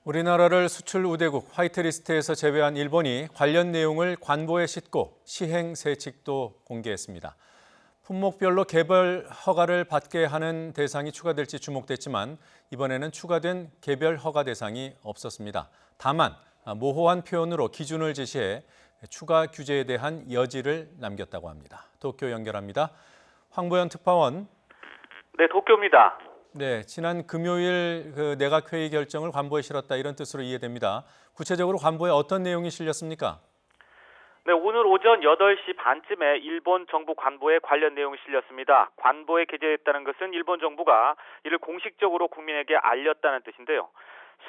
우리나라를 수출 우대국 화이트리스트에서 제외한 일본이 관련 내용을 관보에 싣고 시행 세칙도 공개했습니다. 품목별로 개별 허가를 받게 하는 대상이 추가될지 주목됐지만 이번에는 추가된 개별 허가 대상이 없었습니다. 다만 모호한 표현으로 기준을 제시해 추가 규제에 대한 여지를 남겼다고 합니다. 도쿄 연결합니다. 황보현 특파원. 네, 도쿄입니다. 네, 지난 금요일 내각회의 결정을 관보에 실었다 이런 뜻으로 이해됩니다. 구체적으로 관보에 어떤 내용이 실렸습니까? 네, 오늘 오전 8시 반쯤에 일본 정부 관보에 관련 내용이 실렸습니다. 관보에 게재했다는 것은 일본 정부가 이를 공식적으로 국민에게 알렸다는 뜻인데요.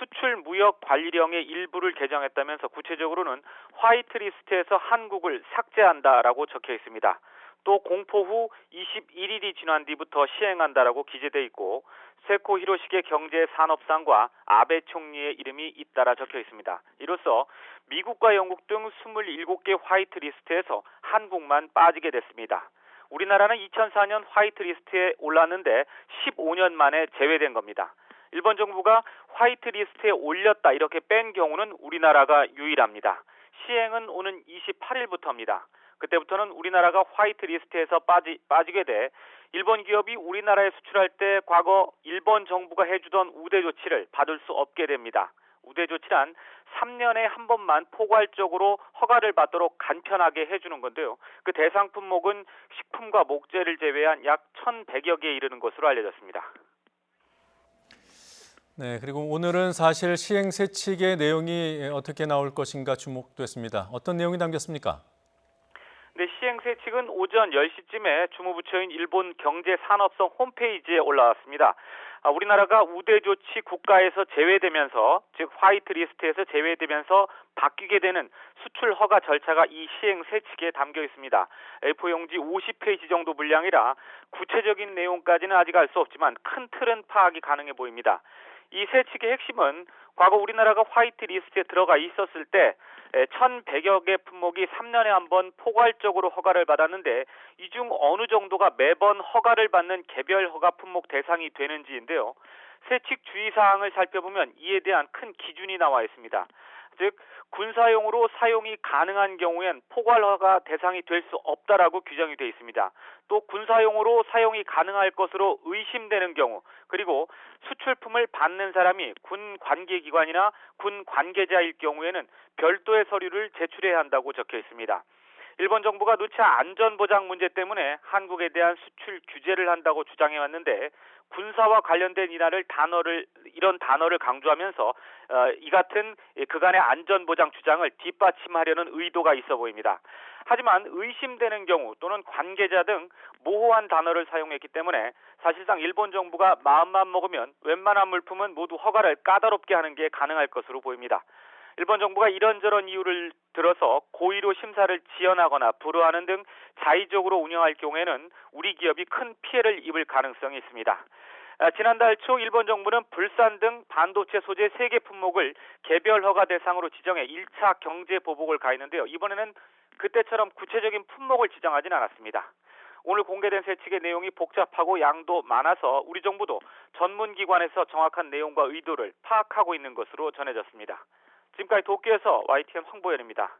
수출 무역 관리령의 일부를 개정했다면서 구체적으로는 화이트리스트에서 한국을 삭제한다라고 적혀 있습니다. 또 공포 후 21일이 지난 뒤부터 시행한다라고 기재돼 있고 세코 히로시게 경제산업상과 아베 총리의 이름이 잇따라 적혀 있습니다. 이로써 미국과 영국 등 27개 화이트리스트에서 한국만 빠지게 됐습니다. 우리나라는 2004년 화이트리스트에 올랐는데 15년 만에 제외된 겁니다. 일본 정부가 화이트리스트에 올렸다 이렇게 뺀 경우는 우리나라가 유일합니다. 시행은 오는 28일부터입니다. 그때부터는 우리나라가 화이트리스트에서 빠지게 돼 일본 기업이 우리나라에 수출할 때 과거 일본 정부가 해주던 우대 조치를 받을 수 없게 됩니다. 우대 조치란 3년에 한 번만 포괄적으로 허가를 받도록 간편하게 해주는 건데요. 그 대상 품목은 식품과 목재를 제외한 약 1,100여 개에 이르는 것으로 알려졌습니다. 네, 그리고 오늘은 사실 시행 세칙의 내용이 어떻게 나올 것인가 주목됐습니다. 어떤 내용이 담겼습니까? 네, 시행 세칙은 오전 10시쯤에 주무부처인 일본 경제산업성 홈페이지에 올라왔습니다. 우리나라가 우대 조치 국가에서 제외되면서, 즉 화이트리스트에서 제외되면서 바뀌게 되는 수출 허가 절차가 이 시행 세칙에 담겨 있습니다. A4 용지 50페이지 정도 분량이라 구체적인 내용까지는 아직 알 수 없지만 큰 틀은 파악이 가능해 보입니다. 이 세칙의 핵심은 과거 우리나라가 화이트리스트에 들어가 있었을 때 1,100여 개 품목이 3년에 한 번 포괄적으로 허가를 받았는데 이 중 어느 정도가 매번 허가를 받는 개별 허가 품목 대상이 되는지인데요. 세칙 주의사항을 살펴보면 이에 대한 큰 기준이 나와 있습니다. 즉 군사용으로 사용이 가능한 경우엔 포괄허가 대상이 될 수 없다라고 규정이 되어 있습니다. 또 군사용으로 사용이 가능할 것으로 의심되는 경우, 그리고 수출품을 받는 사람이 군 관계기관이나 군 관계자일 경우에는 별도의 서류를 제출해야 한다고 적혀 있습니다. 일본 정부가 누차 안전보장 문제 때문에 한국에 대한 수출 규제를 한다고 주장해왔는데 군사와 관련된 이런 단어를 강조하면서 이 같은 그간의 안전보장 주장을 뒷받침하려는 의도가 있어 보입니다. 하지만 의심되는 경우 또는 관계자 등 모호한 단어를 사용했기 때문에 사실상 일본 정부가 마음만 먹으면 웬만한 물품은 모두 허가를 까다롭게 하는 게 가능할 것으로 보입니다. 일본 정부가 이런저런 이유를 들어서 고의로 심사를 지연하거나 불허하는 등 자의적으로 운영할 경우에는 우리 기업이 큰 피해를 입을 가능성이 있습니다. 지난달 초 일본 정부는 불산 등 반도체 소재 3개 품목을 개별 허가 대상으로 지정해 1차 경제 보복을 가했는데요. 이번에는 그때처럼 구체적인 품목을 지정하진 않았습니다. 오늘 공개된 세칙의 내용이 복잡하고 양도 많아서 우리 정부도 전문기관에서 정확한 내용과 의도를 파악하고 있는 것으로 전해졌습니다. 지금까지 도쿄에서 YTN 황보현입니다.